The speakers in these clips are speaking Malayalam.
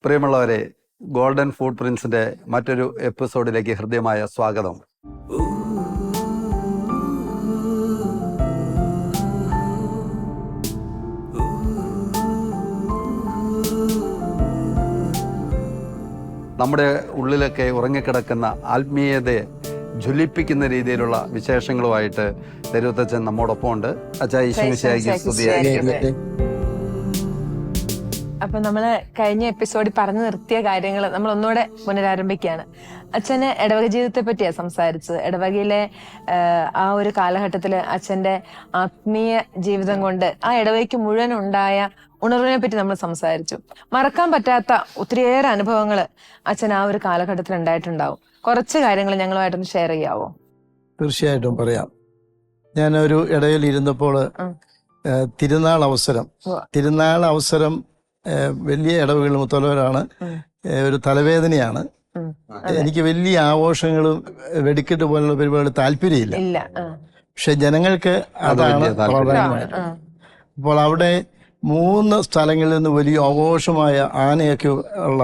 പ്രിയമുള്ളവരെ, ഗോൾഡൻ ഫുട് പ്രിൻസിന്റെ മറ്റൊരു എപ്പിസോഡിലേക്ക് ഹൃദ്യമായ സ്വാഗതം. നമ്മുടെ ഉള്ളിലൊക്കെ ഉറങ്ങിക്കിടക്കുന്ന ആത്മീയതയെ ജ്വലിപ്പിക്കുന്ന രീതിയിലുള്ള വിശേഷങ്ങളുമായിട്ട് ദൈവത്തച്ഛൻ നമ്മോടൊപ്പം ഉണ്ട്. അച്ഛാ, ഈശോമിശിഹായ്ക്ക് സ്തുതിയായിരിക്കട്ടെ. അപ്പൊ നമ്മള് കഴിഞ്ഞ എപ്പിസോഡിൽ പറഞ്ഞു നിർത്തിയ കാര്യങ്ങൾ നമ്മൾ ഒന്നുകൂടെ പുനരാരംഭിക്കുകയാണ്. അച്ഛന് ഇടവക ജീവിതത്തെ പറ്റിയാണ് സംസാരിച്ചത്. ഇടവകയിലെ ആ ഒരു കാലഘട്ടത്തില് അച്ഛന്റെ ആത്മീയ ജീവിതം കൊണ്ട് ആ ഇടവകയ്ക്ക് മുഴുവൻ ഉണ്ടായ ഉണർവിനെ പറ്റി നമ്മൾ സംസാരിച്ചു. മറക്കാൻ പറ്റാത്ത ഒത്തിരിയേറെ അനുഭവങ്ങൾ അച്ഛൻ ആ ഒരു കാലഘട്ടത്തിൽ ഉണ്ടായിട്ടുണ്ടാവും. കുറച്ച് കാര്യങ്ങൾ ഞങ്ങളുമായിട്ടൊന്ന് ഷെയർ ചെയ്യാവോ? തീർച്ചയായിട്ടും പറയാം. ഞാനൊരു ഇടയിൽ ഇരുന്നപ്പോൾ തിരുനാൾ അവസരം വലിയ ഇടവുകൾ മുത്തലവരാണ്. ഒരു തലവേദനയാണ്. എനിക്ക് വലിയ ആഘോഷങ്ങളും വെടിക്കെട്ട് പോലുള്ള പരിപാടികൾ താല്പര്യമില്ല. പക്ഷെ ജനങ്ങൾക്ക് അതാണ് പ്രാധാന്യമായിട്ട്. അപ്പോൾ അവിടെ 3 സ്ഥലങ്ങളിൽ നിന്ന് വലിയ ആഘോഷമായ ആനയൊക്കെ ഉള്ള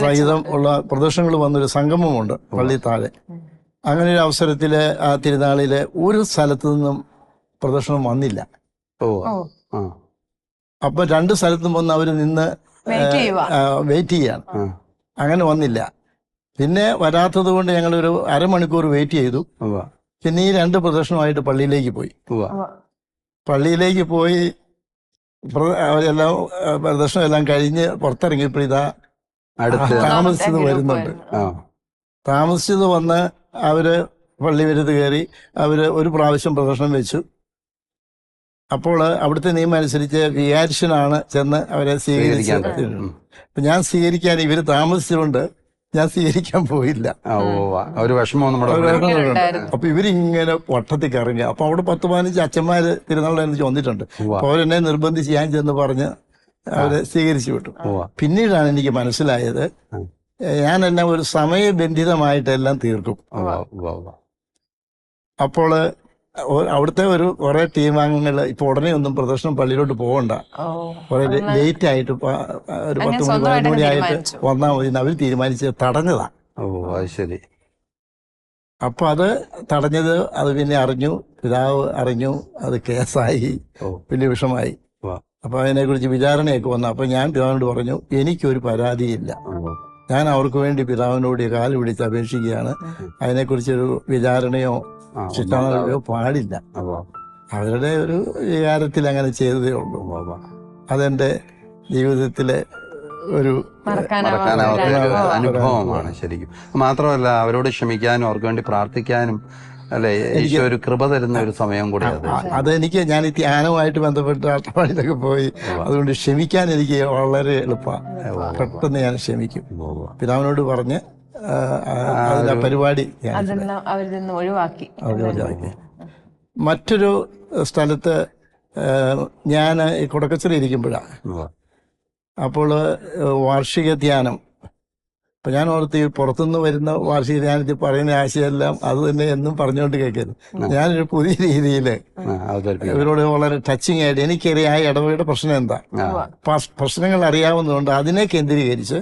സഹിതം ഉള്ള പ്രദർശനങ്ങൾ വന്നൊരു സംഗമമുണ്ട് പള്ളി താഴെ. അങ്ങനെ ഒരു അവസരത്തില് ആ തിരുനാളില് ഒരു സ്ഥലത്തു നിന്നും പ്രദർശനം വന്നില്ല. അപ്പൊ 2 സ്ഥലത്തും വന്ന് അവര് നിന്ന് വെയിറ്റ് ചെയ്യാണ്. അങ്ങനെ വന്നില്ല. പിന്നെ വരാത്തത് കൊണ്ട് ഞങ്ങളൊരു അരമണിക്കൂർ വെയിറ്റ് ചെയ്തു. പിന്നെ ഈ 2 പ്രദർശനമായിട്ട് പള്ളിയിലേക്ക് പോയി അവരെല്ലാം പ്രദർശനം എല്ലാം കഴിഞ്ഞ് പുറത്തിറങ്ങിയപ്പോൾ ഇതാ താമസിച്ചത് വന്ന് അവര് പള്ളി വരുത് കയറി അവര് ഒരു പ്രാവശ്യം പ്രദർശനം വെച്ചു. അപ്പോൾ അവിടുത്തെ നിയമം അനുസരിച്ച് വികാരിഷ്യനാണ് ചെന്ന് അവരെ സ്വീകരിച്ചത്. അപ്പൊ ഞാൻ സ്വീകരിക്കാൻ ഇവര് താമസിച്ചുകൊണ്ട് ഞാൻ സ്വീകരിക്കാൻ പോയില്ല. അപ്പൊ ഇവരിങ്ങനെ വട്ടത്തിൽ കറങ്ങുക. അപ്പൊ അവിടെ 10-15 അച്ഛന്മാര് തിരുനാളിന് വന്നിട്ടുണ്ട്. അപ്പൊ അവരെന്നെ നിർബന്ധിച്ച് ഞാൻ ചെന്ന് പറഞ്ഞ് അവരെ സ്വീകരിച്ചു വിട്ടു. പിന്നീടാണ് എനിക്ക് മനസ്സിലായത് ഞാനെല്ലാം ഒരു സമയബന്ധിതമായിട്ടെല്ലാം തീർക്കും. അപ്പോൾ അവിടുത്തെ കുറെ ടീം അംഗങ്ങൾ ഇപ്പൊ ഉടനെ ഒന്നും പ്രദർശനം പള്ളിയിലോട്ട് പോകണ്ട, കുറെ ലേറ്റ് ആയിട്ട് ഒരു 10-11 മണിയായിട്ട് വന്നാൽ മതി അവര് തീരുമാനിച്ച് തടഞ്ഞതാ. ശരി. അപ്പൊ അത് തടഞ്ഞത് അത് പിന്നെ പിതാവ് അറിഞ്ഞു. അത് കേസായി, വലിയ വിഷമായി. അപ്പൊ അതിനെ കുറിച്ച് വിചാരണയൊക്കെ വന്നു. അപ്പൊ ഞാൻ പിതാവിനോട് പറഞ്ഞു, എനിക്കൊരു പരാതിയില്ല, ഞാൻ അവർക്ക് വേണ്ടി പിതാവിനോട് കാല് പിടിച്ച് അപേക്ഷിക്കുകയാണ്. അതിനെക്കുറിച്ചൊരു വിചാരണയോ ശിക്ഷാണോ പാടില്ല. അവരുടെ ഒരു വികാരത്തിൽ അങ്ങനെ ചെയ്തതേ ഉള്ളൂ. അതെന്റെ ജീവിതത്തിലെ ഒരു അനുഭവമാണ് ശരിക്കും. മാത്രമല്ല, അവരോട് ക്ഷമിക്കാനും അവർക്ക് വേണ്ടി പ്രാർത്ഥിക്കാനും അല്ലെ ഈശോ ഒരു കൃപ തരുന്ന ഒരു സമയം കൂടി അതെനിക്ക്. ഞാൻ ഈ ധ്യാനവുമായിട്ട് ബന്ധപ്പെട്ട് അട്ടപ്പാടിയിലൊക്കെ പോയി, അതുകൊണ്ട് ക്ഷമിക്കാൻ എനിക്ക് വളരെ എളുപ്പമാണ്. പെട്ടെന്ന് ഞാൻ ക്ഷമിക്കും. പിതാവിനോട് പറഞ്ഞ് പരിപാടി ഒഴിവാക്കി. മറ്റൊരു സ്ഥലത്ത് ഞാൻ കൊടക്കച്ചിറ ഇരിക്കുമ്പോഴാണ്. അപ്പോൾ വാർഷിക ധ്യാനം. അപ്പൊ ഞാൻ ഓർത്ത് ഈ പുറത്തുനിന്ന് വരുന്ന വാർഷിക ധ്യാനത്തിൽ പറയുന്ന ആശയമെല്ലാം അത് തന്നെ എന്നും പറഞ്ഞുകൊണ്ട് കേൾക്കരുത്. ഞാനൊരു പുതിയ രീതിയിൽ ഇവരോട് വളരെ ടച്ചിങ് ആയിട്ട് എനിക്കറിയാം ആ ഇടവകയുടെ പ്രശ്നം എന്താ, പ്രശ്നങ്ങൾ അറിയാവുന്നതുകൊണ്ട് അതിനെ കേന്ദ്രീകരിച്ച്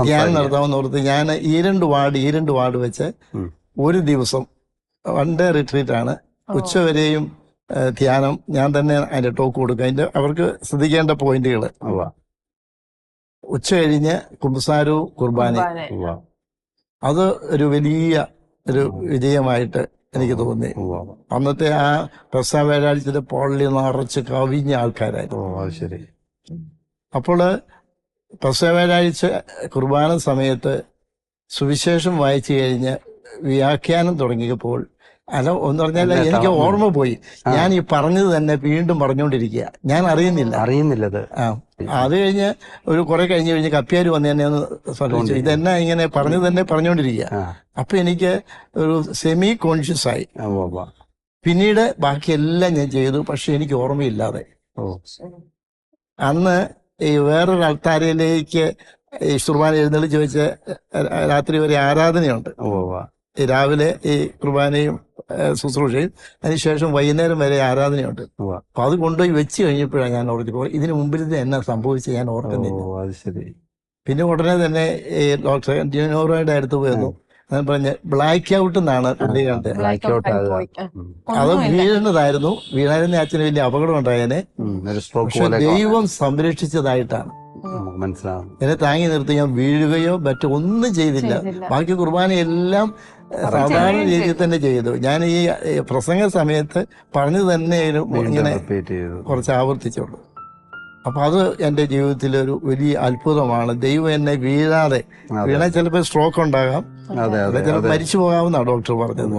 ധ്യാനം നടത്താമെന്ന് ഓർത്ത് ഞാൻ ഈരണ്ട് വാർഡ് വെച്ച് ഒരു ദിവസം 1 ഡേ റിട്രീറ്റ് ആണ്. ഉച്ചവരെയും ധ്യാനം ഞാൻ തന്നെ അതിന്റെ ടോക്ക് കൊടുക്കുക. അതിന്റെ അവർക്ക് ശ്രദ്ധിക്കേണ്ട പോയിന്റുകൾ. ഉച്ച കഴിഞ്ഞ് കുമ്പസാരവും കുർബാനയും. അത് ഒരു വലിയ ഒരു വിജയമായിട്ട് എനിക്ക് തോന്നി. അന്നത്തെ ആ പെസഹ വ്യാഴാഴ്ചയിലെ പള്ളി നിറച്ച് കവിഞ്ഞ ആൾക്കാരായിരുന്നു. അപ്പോൾ പെസഹ വ്യാഴാഴ്ച കുർബാന സമയത്ത് സുവിശേഷം വായിച്ചു കഴിഞ്ഞ് വ്യാഖ്യാനം തുടങ്ങിയപ്പോൾ എന്ന് പറഞ്ഞാൽ എനിക്ക് ഓർമ്മ പോയി. ഞാൻ ഈ പറഞ്ഞത് തന്നെ വീണ്ടും പറഞ്ഞുകൊണ്ടിരിക്കുക, ഞാൻ അറിയുന്നില്ല. അത് കഴിഞ്ഞ് ഒരു കുറെ കഴിഞ്ഞ് കപ്പ്യാര് വന്ന് എന്നെ ഒന്ന് ശ്രദ്ധിച്ചു, ഇതെന്നാ ഇങ്ങനെ പറഞ്ഞത് തന്നെ പറഞ്ഞുകൊണ്ടിരിക്കുക. അപ്പൊ എനിക്ക് ഒരു സെമി കോൺഷ്യസ് ആയി. പിന്നീട് ബാക്കിയെല്ലാം ഞാൻ ചെയ്തു, പക്ഷെ എനിക്ക് ഓർമ്മയില്ലാതെ. അന്ന് ഈ വേറൊരു അൾത്താരയിലേക്ക് ഈ കുർബാന എഴുന്നള്ളിച്ച് വെച്ച് രാത്രി വരെ ആരാധനയുണ്ട്. രാവിലെ ഈ കുർബാനയും ശുശ്രൂഷയും അതിനുശേഷം വൈകുന്നേരം വരെ ആരാധനയുണ്ട്. അപ്പൊ അത് കൊണ്ടുപോയി വെച്ച് കഴിഞ്ഞപ്പോഴാണ് ഞാൻ ഓർക്കുന്നത് ഇതിന് മുമ്പിൽ ഇത് എന്നാ സംഭവിച്ചത് ഞാൻ ഓർക്കുന്നില്ല. അത് ശരി. പിന്നെ ഉടനെ തന്നെ ഈ ഡോക്ടർ ജിനോറോയുടെ അടുത്ത് പോയിരുന്നു. ഞാൻ പറഞ്ഞ ബ്ലാക്ക് ഔട്ട് എന്നാണ് പുള്ളി കണ്ടത്. അത് വീഴുന്നതായിരുന്നു. വീണായിരുന്ന അച്ഛന് വലിയ അപകടം ഉണ്ടായേനെ. പക്ഷെ ദൈവം സംരക്ഷിച്ചതായിട്ടാണ് മനസ്സിലാവും. എന്നെ താങ്ങി നിർത്തി. ഞാൻ വീഴുകയോ മറ്റോ ഒന്നും ചെയ്തില്ല. ബാക്കി കുർബാനയെല്ലാം സാധാരണ രീതിയിൽ തന്നെ ചെയ്തു. ഞാൻ ഈ പ്രസംഗ സമയത്ത് പറഞ്ഞു തന്നെ ഇങ്ങനെ കുറച്ച് ആവർത്തിച്ചുള്ളൂ. അപ്പൊ അത് എന്റെ ജീവിതത്തിലൊരു വലിയ അത്ഭുതമാണ്. ദൈവം എന്നെ വീഴാതെ, വീണാൽ ചിലപ്പോൾ സ്ട്രോക്ക് ഉണ്ടാകാം, ചിലപ്പോൾ മരിച്ചു പോകാമെന്നാണ് ഡോക്ടർ പറഞ്ഞത്.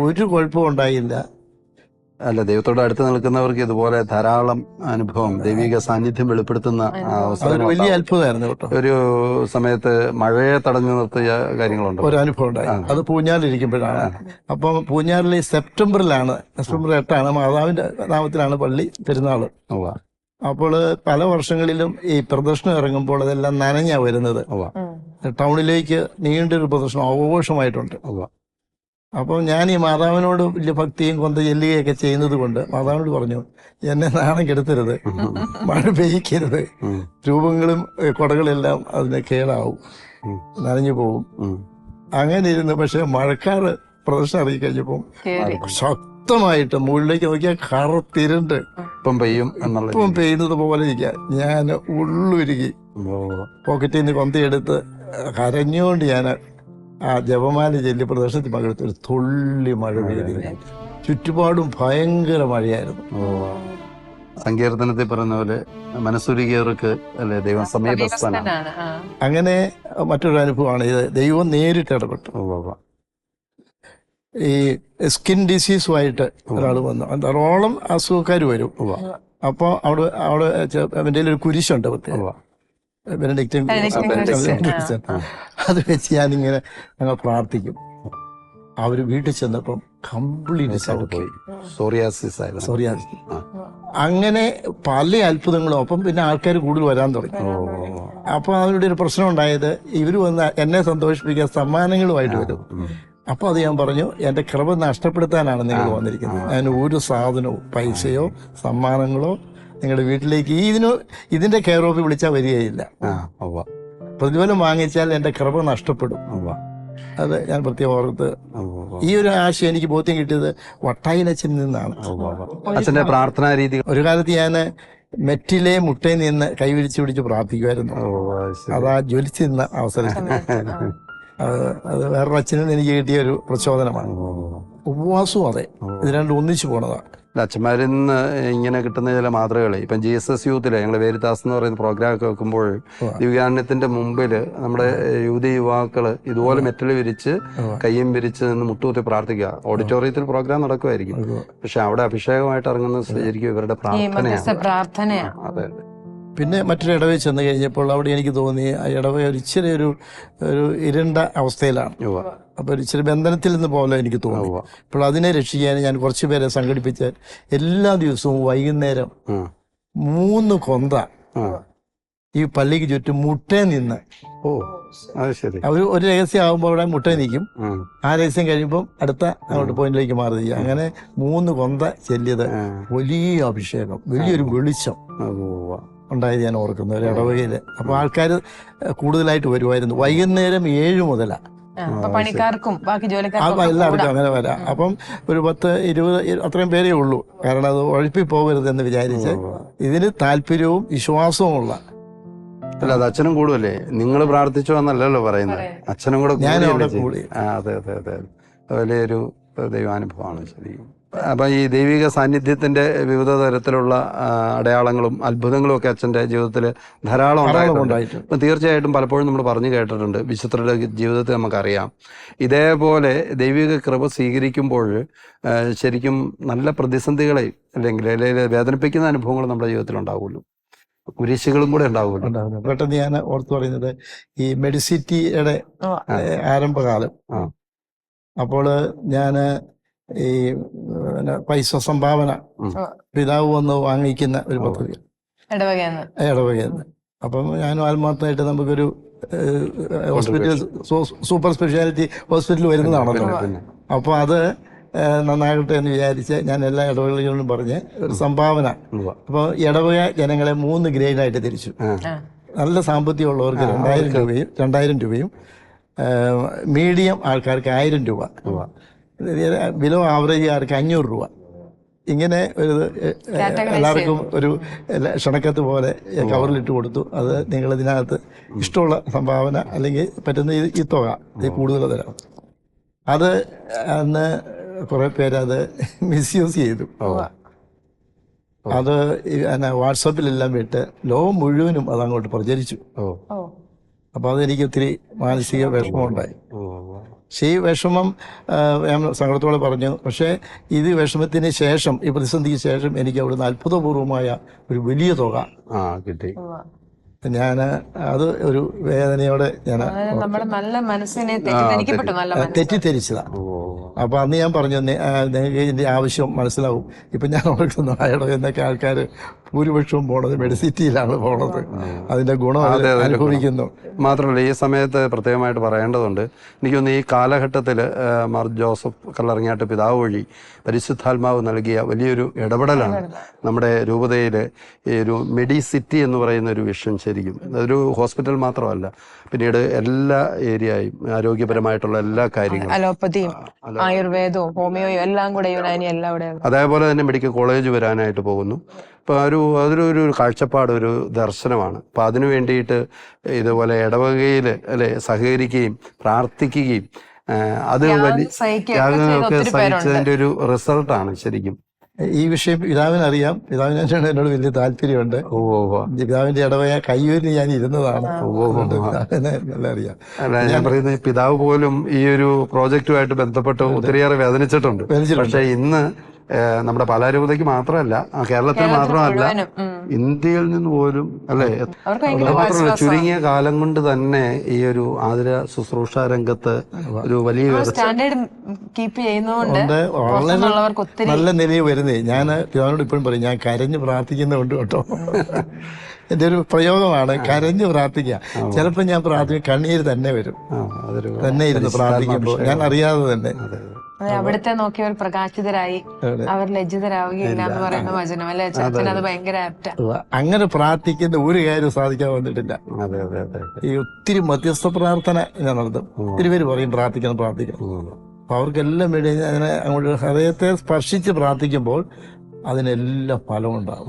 ഒരു കുഴപ്പവും ഉണ്ടായില്ല. അല്ല, ദൈവത്തോട് അടുത്ത് നിൽക്കുന്നവർക്ക് ഇതുപോലെ ധാരാളം അനുഭവം, ദൈവിക സാന്നിധ്യം വെളിപ്പെടുത്തുന്ന അതൊരു വലിയ അത്ഭുതമായിരുന്നു കേട്ടോ. ഒരു സമയത്ത് മഴയെ തടഞ്ഞു നിർത്തിയ കാര്യങ്ങളുണ്ട്. ഒരു അനുഭവം ഉണ്ടായി. അത് പൂഞ്ഞാറിലിരിക്കുമ്പോഴാണ്. അപ്പം പൂഞ്ഞാറിൽ സെപ്റ്റംബർ 8 മാതാവിന്റെ നാമത്തിലാണ് പള്ളി പെരുന്നാള്. അപ്പോൾ പല വർഷങ്ങളിലും ഈ പ്രദർശനം ഇറങ്ങുമ്പോൾ അതെല്ലാം നനഞ്ഞാ വരുന്നത്. ടൗണിലേക്ക് നീണ്ടൊരു പ്രദർശനം ആഘോഷമായിട്ടുണ്ട്. അപ്പം ഞാൻ ഈ മാതാവിനോട് വലിയ ഭക്തിയും കൊന്ത ചെല്ലുകയൊക്കെ ചെയ്യുന്നത് കൊണ്ട് മാതാവിനോട് പറഞ്ഞു, എന്നെ നാണം കെടുത്തരുത്, മഴ പെയ്യിക്കരുത്, രൂപങ്ങളും കുടകളെല്ലാം അതിന് കേടാവും, നനഞ്ഞു പോകും. അങ്ങനെ ഇരുന്ന് പക്ഷെ മഴക്കാറ് പ്രദർശനം ഇറങ്ങി കഴിഞ്ഞപ്പം ശക്തമായിട്ട് മുകളിലേക്ക് നോക്കിയാൽ കറുത്തിരുണ്ട് ഇപ്പം പെയ്യും ഇപ്പം പെയ്യുന്നത് പോലെ ഇരിക്കുക. ഞാൻ ഉള്ളുരുകി പോക്കറ്റിൽ നിന്ന് കൊന്തയെടുത്ത് കരഞ്ഞുകൊണ്ട് ഞാൻ ആ ജപമാല ചൊല്ലി പ്രദർശനത്തിൽ പങ്കെടുത്ത് ഒരു തുള്ളി മഴ പെയ്തില്ല. ചുറ്റുപാടും ഭയങ്കര മഴയായിരുന്നു. സങ്കീർത്തനത്തിൽ പറയുന്ന പോലെ മനസ്സുരുകിയവർക്ക് അല്ലെ ദൈവം സമീപസ്ഥനാണ്. അങ്ങനെ മറ്റൊരു അനുഭവമാണ് ഇത്. ദൈവം നേരിട്ട് ഇടപെട്ടു. ഈ സ്കിൻ ഡിസീസുമായിട്ട് ഒരാൾ വന്നു. ധാരാളം അസുഖക്കാർ വരും. അപ്പോൾ അവിടെ അവൻ്റെ ഒരു കുരിശുണ്ട്, അത് വെച്ച് ഞാനിങ്ങനെ ഞങ്ങൾ പ്രാർത്ഥിക്കും. അവര് വീട്ടിൽ ചെന്നപ്പം കംപ്ലീറ്റ് പോയി. സോറിയാസിസ്. അങ്ങനെ പല അത്ഭുതങ്ങളും. അപ്പം പിന്നെ ആൾക്കാർ കൂടുതൽ വരാൻ തുടങ്ങി. അപ്പൊ അവരുടെ ഒരു പ്രശ്നം ഉണ്ടായത്, ഇവര് വന്ന് എന്നെ സന്തോഷിപ്പിക്കാൻ സമ്മാനങ്ങളുമായിട്ട് വരും. അപ്പൊ അത് ഞാൻ പറഞ്ഞു, എന്റെ കൃപ നഷ്ടപ്പെടുത്താനാണ് നിങ്ങൾ വന്നിരിക്കുന്നത്. ഞാൻ ഒരു സാധനവും, പൈസയോ സമ്മാനങ്ങളോ നിങ്ങളുടെ വീട്ടിലേക്ക് ഇതിന്റെ കെയർ ഓഫ് വിളിച്ചാൽ വരികയില്ല. പ്രതിഫലം വാങ്ങിച്ചാൽ എന്റെ കൃപ നഷ്ടപ്പെടും. അത് ഞാൻ പ്രത്യേകം ഓർത്ത്. ഈ ഒരു ആശയം എനിക്ക് ബോധ്യം കിട്ടിയത് വട്ടായിലച്ഛനിൽ നിന്നാണ്. അച്ഛന്റെ പ്രാർത്ഥനാ രീതി. ഒരു കാലത്ത് ഞാൻ മെറ്റിലെ മുട്ടയിൽ നിന്ന് കൈവിരിച്ചു പിടിച്ച് പ്രാർത്ഥിക്കുമായിരുന്നു. അതാ ജ്വലിച്ചു നിന്ന അവസരത്തിൽ അത് വേറൊരു അച്ഛനിൽ നിന്ന് എനിക്ക് കിട്ടിയ ഒരു പ്രചോദനമാണ്. ഉപവാസവും അതെ, ഇത് രണ്ടും ഒന്നിച്ചു പോണതാണ്. അച്ഛന്മാരിൽ നിന്ന് ഇങ്ങനെ കിട്ടുന്ന ചില മാതൃകളെ ഇപ്പം GSS യൂത്തില് ഞങ്ങൾ വേരിതാസ് എന്ന് പറയുന്ന പ്രോഗ്രാം ഒക്കെ വെക്കുമ്പോൾ ദിവ്യാനത്തിന്റെ മുമ്പില് നമ്മുടെ യുവാക്കള് ഇതുപോലെ മെറ്റൽ വിരിച്ച് കയ്യും വിരിച്ച് നിന്ന് മുട്ടുകുത്തി പ്രാർത്ഥിക്കുക. ഓഡിറ്റോറിയത്തിൽ പ്രോഗ്രാം നടക്കുമായിരിക്കും, പക്ഷെ അവിടെ അഭിഷേകമായിട്ട് ഇറങ്ങുന്നത് ശരിക്കും ഇവരുടെ പ്രാർത്ഥനയാണ്. അതെ. പിന്നെ മറ്റൊരു ഇടവയിൽ ചെന്ന് കഴിഞ്ഞപ്പോൾ അവിടെ എനിക്ക് തോന്നി ആ ഇടവ ഇച്ചിരി ഒരു ഇരുണ്ട അവസ്ഥയിലാണ്. അപ്പോൾ ഇച്ചിരി ബന്ധനത്തിൽ നിന്ന് പോലെ എനിക്ക് തോന്നി. അപ്പോൾ അതിനെ രക്ഷിക്കാൻ ഞാൻ കുറച്ച് പേരെ സംഘടിപ്പിച്ച് എല്ലാ ദിവസവും വൈകുന്നേരം 3 കൊന്ത ഈ പള്ളിക്ക് ചുറ്റും മുട്ടേ നിന്ന് ഒരു രഹസ്യം ആകുമ്പോൾ അവിടെ മുട്ടേ നിൽക്കും. ആ രഹസ്യം കഴിയുമ്പോൾ അടുത്ത അങ്ങോട്ട് പോയിന്റിലേക്ക് മാറി നിൽക്കും. അങ്ങനെ 3 കൊന്ത ചെല്ലിയത് വലിയ അഭിഷേകം, വലിയൊരു വെളിച്ചം ഉണ്ടായത് ഞാൻ ഓർക്കുന്നു ഒരു ഇടവകയില്. അപ്പൊ ആൾക്കാർ കൂടുതലായിട്ട് വരുമായിരുന്നു. വൈകുന്നേരം 7 മുതലാണ്. എല്ലാവർക്കും അങ്ങനെ വരാം. അപ്പം ഒരു 10-20 അത്രയും പേരേ ഉള്ളൂ. കാരണം അത് ഉഴപ്പി പോകരുതെന്ന് വിചാരിച്ച് ഇതിന് താല്പര്യവും വിശ്വാസവും ഉള്ള. അല്ല, അത് അച്ഛനും കൂടുമല്ലേ? നിങ്ങൾ പ്രാർത്ഥിച്ചോ എന്നല്ലല്ലോ പറയുന്നത്, അച്ഛനും കൂടെ കൂടി. അതെ അതെ അതെ, വലിയൊരു ദൈവാനുഭവമാണ് ശരിക്കും. അപ്പൊ ഈ ദൈവിക സാന്നിധ്യത്തിന്റെ വിവിധ തരത്തിലുള്ള അടയാളങ്ങളും അത്ഭുതങ്ങളും ഒക്കെ അച്ഛന്റെ ജീവിതത്തിൽ ധാരാളം ഉണ്ടായിട്ടുണ്ട്. അപ്പൊ തീർച്ചയായിട്ടും പലപ്പോഴും നമ്മൾ പറഞ്ഞു കേട്ടിട്ടുണ്ട്, വിശുദ്ധരുടെ ജീവിതത്തിൽ നമുക്കറിയാം ഇതേപോലെ ദൈവിക കൃപ സ്വീകരിക്കുമ്പോൾ ശരിക്കും നല്ല പ്രതിസന്ധികളെ അല്ലെങ്കിൽ വേദനിപ്പിക്കുന്ന അനുഭവങ്ങൾ നമ്മുടെ ജീവിതത്തിൽ ഉണ്ടാവുമല്ലോ, കുരിശുകളും കൂടെ ഉണ്ടാവുമല്ലോ. പെട്ടെന്ന് ഞാൻ ഓർത്തു പറയുന്നത് ഈ മെഡിസിറ്റിയുടെ ആരംഭകാലം. അപ്പോൾ ഞാൻ ഈ പൈസ സംഭാവന പിതാവ് വന്ന് വാങ്ങിക്കുന്ന ഒരു പദ്ധതി ഇടവകയെന്ന്. അപ്പം ഞാനും ആത്മാർത്ഥമായിട്ട് നമുക്കൊരു ഹോസ്പിറ്റൽ സൂപ്പർ സ്പെഷ്യാലിറ്റി ഹോസ്പിറ്റൽ വരുന്നതാണല്ലോ. അപ്പോൾ അത് നന്നാകട്ടെ എന്ന് വിചാരിച്ച് ഞാൻ എല്ലാ ഇടവകളിലും പറഞ്ഞ് ഒരു സംഭാവന. അപ്പോൾ ഇടവക ജനങ്ങളെ 3 ഗ്രേഡായിട്ട് തിരിച്ചു. നല്ല സാമ്പത്തികമുള്ളവർക്ക് 2000 രൂപയും മീഡിയം ആൾക്കാർക്ക് 1000 രൂപ, ബിലോ ആവറേജുകാർക്ക് 500 രൂപ. ഇങ്ങനെ ഒരു എല്ലാവർക്കും ഒരു ക്ഷണക്കത്ത് പോലെ കവറിലിട്ട് കൊടുത്തു. അത് നിങ്ങളിതിനകത്ത് ഇഷ്ടമുള്ള സംഭാവന അല്ലെങ്കിൽ പറ്റുന്ന ഈ തുക കൂടുതൽ തരാം. അത് അന്ന് കുറേ പേരത് മിസ്യൂസ് ചെയ്തു. അത് വാട്സാപ്പിലെല്ലാം വിട്ട് ലോകം മുഴുവനും അതങ്ങോട്ട് പ്രചരിച്ചു. അപ്പോൾ അതെനിക്ക് ഒത്തിരി മാനസിക വിഷമമുണ്ടായി. പക്ഷേ ഈ വിഷമം ഞാൻ സങ്കടത്തോടെ പറഞ്ഞു. പക്ഷേ ഇത് വിഷമത്തിന് ശേഷം, ഈ പ്രതിസന്ധിക്ക് ശേഷം എനിക്ക് അവിടുന്ന് അത്ഭുതപൂർവമായ ഒരു വലിയ തുക കിട്ടി. ഞാൻ അത് ഒരു വേദനയോടെ ഞാൻ തെറ്റിദ്ധരിച്ചതാണ്. അപ്പോൾ അന്ന് ഞാൻ പറഞ്ഞു, നിങ്ങൾക്ക് ഇതിൻ്റെ ആവശ്യം മനസ്സിലാവും. ഇപ്പം ഞാൻ ഓർക്കുന്നു ആയടോ എന്നൊക്കെ ആൾക്കാർ ഭൂരിപക്ഷവും പോണത് മെഡിസിറ്റിയിലാണ് പോണത്. അതിൻ്റെ ഗുണം അനുഭവിക്കുന്നു. മാത്രമല്ല ഈ സമയത്ത് പ്രത്യേകമായിട്ട് പറയേണ്ടതുണ്ട്. എനിക്കൊന്ന് ഈ കാലഘട്ടത്തിൽ മാർ ജോസഫ് കല്ലറങ്ങാട്ട് പിതാവ് വഴി പരിശുദ്ധാത്മാവ് നൽകിയ വലിയൊരു ഇടപെടലാണ് നമ്മുടെ രൂപതയിൽ ഈ ഒരു മെഡിസിറ്റി എന്ന് പറയുന്ന ഒരു വിഷയം. ശരിക്കും അതൊരു ഹോസ്പിറ്റൽ മാത്രമല്ല, പിന്നീട് എല്ലാ ഏരിയയും ആരോഗ്യപരമായിട്ടുള്ള എല്ലാ കാര്യങ്ങളും, അലോപ്പതിയും ആയുർവേദവും ഹോമിയോയും എല്ലാം കൂടെ യുനാനി എല്ലാം കൂടെ. അതേപോലെ തന്നെ മെഡിക്കൽ കോളേജ് വരാനായിട്ട് പോകുന്നു. അപ്പോൾ അതൊരു കാഴ്ചപ്പാട്, ഒരു ദർശനമാണ്. അപ്പം അതിനു വേണ്ടിയിട്ട് ഇതുപോലെ ഇടവകയിൽ അല്ലെ സഹകരിക്കുകയും പ്രാർത്ഥിക്കുകയും അത് വലിയ ത്യാഗങ്ങളൊക്കെ സഹിച്ചതിൻ്റെ ഒരു റിസൾട്ടാണ് ശരിക്കും. ഈ വിഷയം പിതാവിനറിയാം. പിതാവിന് എന്നോട് വലിയ താല്പര്യമുണ്ട്. പിതാവിന്റെ ഇടവക കയ്യൂരിൽ ഞാൻ ഇരുന്നതാണ്. നല്ല അറിയാം. അല്ല, ഞാൻ പറയുന്നത് പിതാവ് പോലും ഈ ഒരു പ്രോജക്റ്റുമായിട്ട് ബന്ധപ്പെട്ട് ഒത്തിരിയേറെ വേദനിച്ചിട്ടുണ്ട്. പക്ഷെ ഇന്ന് നമ്മുടെ പാലാരൂപതയ്ക്ക് മാത്രമല്ല, കേരളത്തിൽ മാത്രമല്ല, ഇന്ത്യയിൽ നിന്ന് പോലും അല്ലെ, മാത്രമല്ല ചുരുങ്ങിയ കാലം കൊണ്ട് തന്നെ ഈ ഒരു ആതുര ശുശ്രൂഷ രംഗത്ത് ഒരു വലിയ നല്ല നിലയിൽ വരുന്നേ. ഞാൻ പിതാവിനോട് ഇപ്പോഴും പറയും, ഞാൻ കരഞ്ഞ് പ്രാർത്ഥിക്കുന്നുണ്ട് കേട്ടോ. എൻ്റെ ഒരു പ്രയോഗമാണ് കരഞ്ഞ് പ്രാർത്ഥിക്കുക. ചിലപ്പോൾ ഞാൻ പ്രാർത്ഥിക്കും, കണ്ണീര് തന്നെ വരും, തന്നെ ഇരുന്ന് പ്രാർത്ഥിക്കുമ്പോൾ ഞാൻ അറിയാതെ തന്നെ. അവിടുത്തെ നോക്കിയവർ പ്രകാശിതരായി, അവർ ലജ്ജിതരാവുകയില്ല എന്ന് പറയുന്ന വചനം അല്ലെ, അച്ഛൻ അത് ഭയങ്കര ആപ്റ്റാ. അങ്ങനെ പ്രാർത്ഥിക്കുന്ന ഒരു കാര്യം സാധിക്കാൻ വന്നിട്ടില്ല. ഈ ഒത്തിരി മധ്യസ്ഥ പ്രാർത്ഥന ഞാൻ നടത്തും. ഒത്തിരി പേര് പറയും പ്രാർത്ഥിക്കണം. അപ്പൊ അവർക്കെല്ലാം വേണ്ടി അതിനെ അങ്ങോട്ട് ഹൃദയത്തെ സ്പർശിച്ച് പ്രാർത്ഥിക്കുമ്പോൾ അതിനെല്ലാം ഫലമുണ്ടാകും.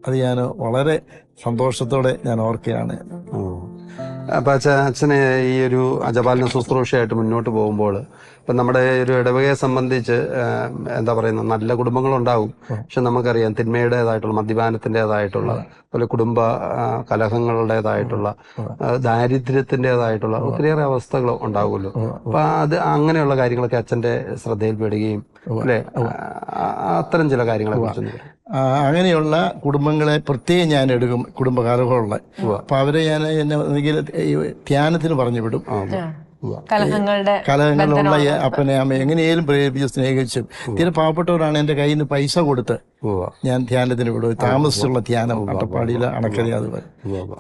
അത് ഞാൻ വളരെ സന്തോഷത്തോടെ ഞാൻ ഓർക്കുകയാണ്. അപ്പം അച്ഛനെ ഈ ഒരു അജപാലന ശുശ്രൂഷയായിട്ട് മുന്നോട്ട് പോകുമ്പോൾ ഇപ്പം നമ്മുടെ ഒരു ഇടവകയെ സംബന്ധിച്ച് എന്താ പറയുന്നത്, നല്ല കുടുംബങ്ങളുണ്ടാവും. പക്ഷെ നമുക്കറിയാം തിന്മയുടേതായിട്ടുള്ള, മദ്യപാനത്തിൻ്റെതായിട്ടുള്ള, അതുപോലെ കുടുംബ കലഹങ്ങളുടേതായിട്ടുള്ള, ദാരിദ്ര്യത്തിൻ്റെതായിട്ടുള്ള ഒത്തിരിയേറെ അവസ്ഥകൾ ഉണ്ടാവുമല്ലോ. അപ്പം അങ്ങനെയുള്ള കാര്യങ്ങളൊക്കെ അച്ഛൻ്റെ ശ്രദ്ധയിൽപ്പെടുകയും അല്ലേ, അത്തരം ചില കാര്യങ്ങളെ കുറിച്ച്. അങ്ങനെയുള്ള കുടുംബങ്ങളെ പ്രത്യേകം ഞാൻ എടുക്കും, കുടുംബകാലങ്ങളുള്ള. അപ്പൊ അവരെ ഞാൻ ധ്യാനത്തിന് പറഞ്ഞു വിടും. കലഹങ്ങളുള്ള അപ്പനെ അമ്മ എങ്ങനെയും പ്രേരിപ്പിച്ച് സ്നേഹിച്ചും. തീരെ പാവപ്പെട്ടവരാണ് എൻ്റെ കയ്യിൽ നിന്ന് പൈസ കൊടുത്ത് ഞാൻ ധ്യാനത്തിന് വിടും. താമസിച്ചുള്ള ധ്യാനം അട്ടപ്പാടിയിലെ അണക്കര, അതുപോലെ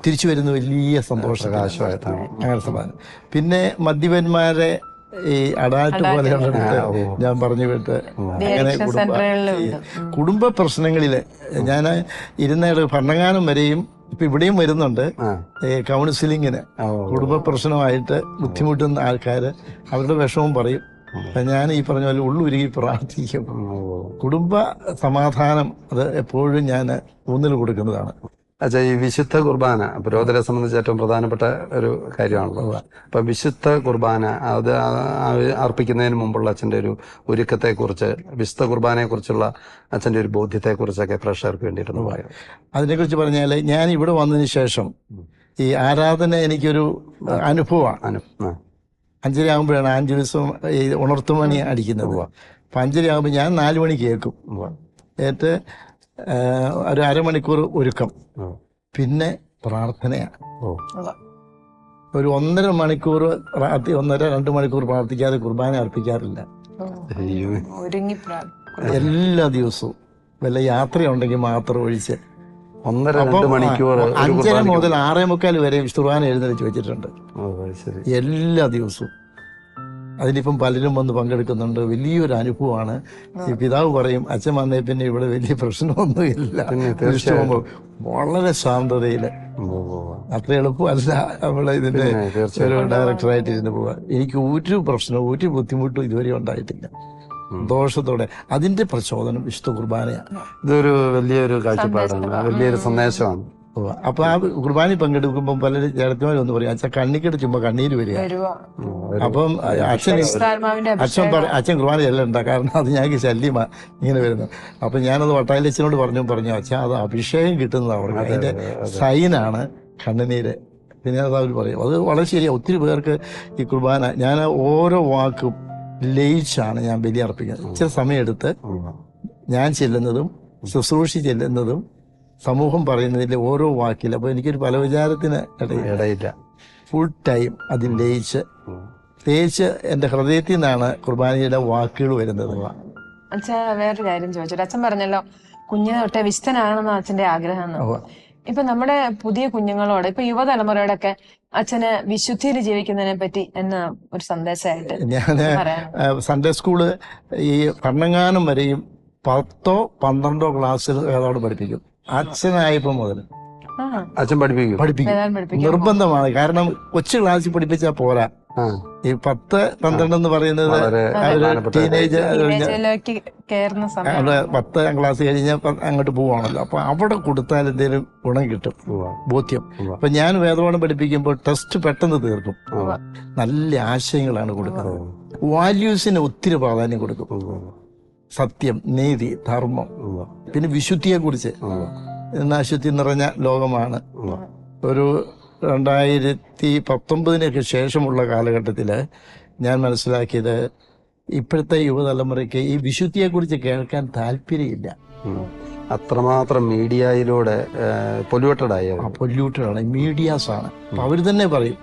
തിരിച്ചു വരുന്ന വലിയ സന്തോഷകാശമായിട്ടാണ് അങ്ങനെ സമാധാനം. പിന്നെ മദ്യപന്മാരെ ഈ അഡാൾട്ട് പോലെയുള്ളിടത്ത് ഞാൻ പറഞ്ഞു വിട്ട് അങ്ങനെ കുടുംബ പ്രശ്നങ്ങളില് ഞാൻ ഇരുന്ന ഭരണങ്ങാനം വരെയും ഇപ്പൊ ഇവിടെയും വരുന്നുണ്ട് കൗൺസിലിങ്ങിന്. കുടുംബ പ്രശ്നമായിട്ട് ബുദ്ധിമുട്ടുന്ന ആൾക്കാര് അവരുടെ വിഷമം പറയും. ഞാൻ ഈ പറഞ്ഞ പോലെ ഉള്ളുരുകി പ്രാർത്ഥിക്കും. കുടുംബ സമാധാനം അത് എപ്പോഴും ഞാൻ ഊന്നൽ കൊടുക്കുന്നതാണ്. അച്ഛാ, ഈ വിശുദ്ധ കുർബാന പുരോഹിതരെ സംബന്ധിച്ച് ഏറ്റവും പ്രധാനപ്പെട്ട ഒരു കാര്യമാണല്ലോ. അപ്പൊ വിശുദ്ധ കുർബാന അത് അർപ്പിക്കുന്നതിന് മുമ്പുള്ള അച്ഛൻ്റെ ഒരു ഒരുക്കത്തെക്കുറിച്ച്, വിശുദ്ധ കുർബാനയെ കുറിച്ചുള്ള അച്ഛൻ്റെ ഒരു ബോധ്യത്തെക്കുറിച്ചൊക്കെ പ്രേക്ഷകർക്ക് വേണ്ടിയിട്ടൊന്ന് പറയാം. അതിനെക്കുറിച്ച് പറഞ്ഞാൽ, ഞാൻ ഇവിടെ വന്നതിന് ശേഷം ഈ ആരാധന എനിക്കൊരു അനുഭവമാണ്. 5:30 ആകുമ്പോഴാണ് 5 ദിവസം ഈ ഉണർത്തുമണി അടിക്കുന്നത്. അപ്പം 5:30 ആകുമ്പോൾ ഞാൻ 4 മണി കേൾക്കും. ഏറ്റ് ഒരു അരമണിക്കൂർ ഒരുക്കം, പിന്നെ പ്രാർത്ഥനയാണ്. ഒരു 1.5 മണിക്കൂർ 1.5-2 മണിക്കൂർ പ്രാർത്ഥിക്കാതെ കുർബാന അർപ്പിക്കാറില്ല എല്ലാ ദിവസവും. വല്ല യാത്രയുണ്ടെങ്കിൽ മാത്രം ഒഴിച്ച് 1.5-2 മണിക്കൂർ 5:30 മുതൽ 6:45 വരെ കുർബാന എഴുന്നേറ്റ് വെച്ചിട്ടുണ്ട് എല്ലാ ദിവസവും. അതിലിപ്പം പലരും വന്ന് പങ്കെടുക്കുന്നുണ്ട്. വലിയൊരു അനുഭവമാണ്. ഈ പിതാവ് പറയും, അച്ഛൻ വന്നേ പിന്നെ ഇവിടെ വലിയ പ്രശ്നമൊന്നുമില്ല. വളരെ ശാന്തതയില്, അത്ര എളുപ്പമല്ല നമ്മളെ ഇതിന്റെ ഒരു ഡയറക്ടറായിട്ട് ഇരുന്ന് പോവാ. എനിക്ക് ഒരു പ്രശ്നവും ഒരു ബുദ്ധിമുട്ടും ഇതുവരെ ഉണ്ടായിട്ടില്ല. ദോഷത്തോടെ അതിന്റെ പ്രചോദനം വിശുദ്ധ കുർബാനയാണ്. ഇതൊരു വലിയൊരു കാഴ്ചപ്പാടാണ്, വലിയൊരു സന്ദേശമാണ്. അപ്പൊ ആ കുർബാന പങ്കെടുക്കുമ്പോൾ പലരും ചേട്ടത്തിമാരൊന്ന് പറയും, അച്ഛൻ കണ്ണിക്കെട്ട് ചുമ്മാ കണ്ണീര് വരിക. അപ്പം അച്ഛൻ കുർബാന ചെല്ലണ്ട, കാരണം അത് ഞങ്ങൾക്ക് ശല്യമാ ഇങ്ങനെ വരുന്നത്. അപ്പൊ ഞാനത് വട്ടായിലച്ഛനോട് പറഞ്ഞു അച്ഛൻ അത് അഭിഷേകം കിട്ടുന്നതാണ് അവർക്ക്, അതിന്റെ സൈനാണ് കണ്ണുനീര്. പിന്നെ അത് അവർ പറയും, അത് വളരെ ശരിയാണ്. ഒത്തിരി പേർക്ക് ഈ കുർബാന, ഞാൻ ഓരോ വാക്കും ലയിച്ചാണ് ഞാൻ ബലി അർപ്പിക്കുന്നത്. ഇച്ചിരി സമയമെടുത്ത് ഞാൻ ചെല്ലുന്നതും ശുശ്രൂഷി ചെല്ലുന്നതും സമൂഹം പറയുന്നതിലെ ഓരോ വാക്കിൽ, അപ്പൊ എനിക്കൊരു പല വിചാരത്തിന് ഇടയില്ല. ഫുൾ ടൈം അതിൽ ലയിച്ച് എൻ്റെ ഹൃദയത്തിൽ നിന്നാണ് കുർബാനയുടെ വാക്കുകൾ വരുന്നത്. അച്ഛാ, വേറൊരു കാര്യം ചോദിച്ചോട്ടെ. അച്ഛൻ പറഞ്ഞല്ലോ കുഞ്ഞിനെ തൊട്ടേ വിശുദ്ധനാണെന്ന് അച്ഛന്റെ ആഗ്രഹം. ഇപ്പൊ നമ്മുടെ പുതിയ കുഞ്ഞുങ്ങളോട്, ഇപ്പൊ യുവതലമുറയോടൊക്കെ അച്ഛന് വിശുദ്ധിയിൽ ജീവിക്കുന്നതിനെ പറ്റി എന്ന ഒരു സന്ദേശമായിട്ട് ഞാന് സൺഡേ സ്കൂള് ഈ ഭരണങ്ങാനം വരെയും 10ഓ 12ഓ ക്ലാസ്സിൽ ഏതോട് പഠിപ്പിക്കും. അച്ഛനായപ്പോ മുതൽ അച്ഛൻ പഠിപ്പിക്കും, നിർബന്ധമാണ്. കാരണം കൊച്ചു ക്ലാസ്സിൽ പഠിപ്പിച്ചാൽ പോരാ. ഈ 10, 12 എന്ന് പറയുന്നത് ടീനേജ് 10ാം ക്ലാസ് കഴിഞ്ഞാൽ അങ്ങോട്ട് പോവാണല്ലോ. അപ്പൊ അവിടെ കൊടുത്താൽ എന്തെങ്കിലും ഗുണം കിട്ടും, ബോധ്യം. അപ്പൊ ഞാൻ വേദപാഠം പഠിപ്പിക്കുമ്പോൾ ടെസ്റ്റ് പെട്ടെന്ന് തീർക്കും. നല്ല ആശയങ്ങളാണ് കൊടുക്കുന്നത്. വാല്യൂസിന് ഒത്തിരി പ്രാധാന്യം കൊടുക്കും. സത്യം, നീതി, ധർമ്മം, പിന്നെ വിശുദ്ധിയെ കുറിച്ച്. അശുദ്ധി നിറഞ്ഞ ലോകമാണ്. ഒരു 2019 ശേഷമുള്ള കാലഘട്ടത്തിൽ ഞാൻ മനസ്സിലാക്കിയത്, ഇപ്പോഴത്തെ യുവതലമുറയ്ക്ക് ഈ വിശുദ്ധിയെക്കുറിച്ച് കേൾക്കാൻ താല്പര്യമില്ല. അത്രമാത്രം മീഡിയയിലൂടെ പൊല്യൂട്ടഡാണ്, മീഡിയാസാണ്. അപ്പൊ അവർ തന്നെ പറയും.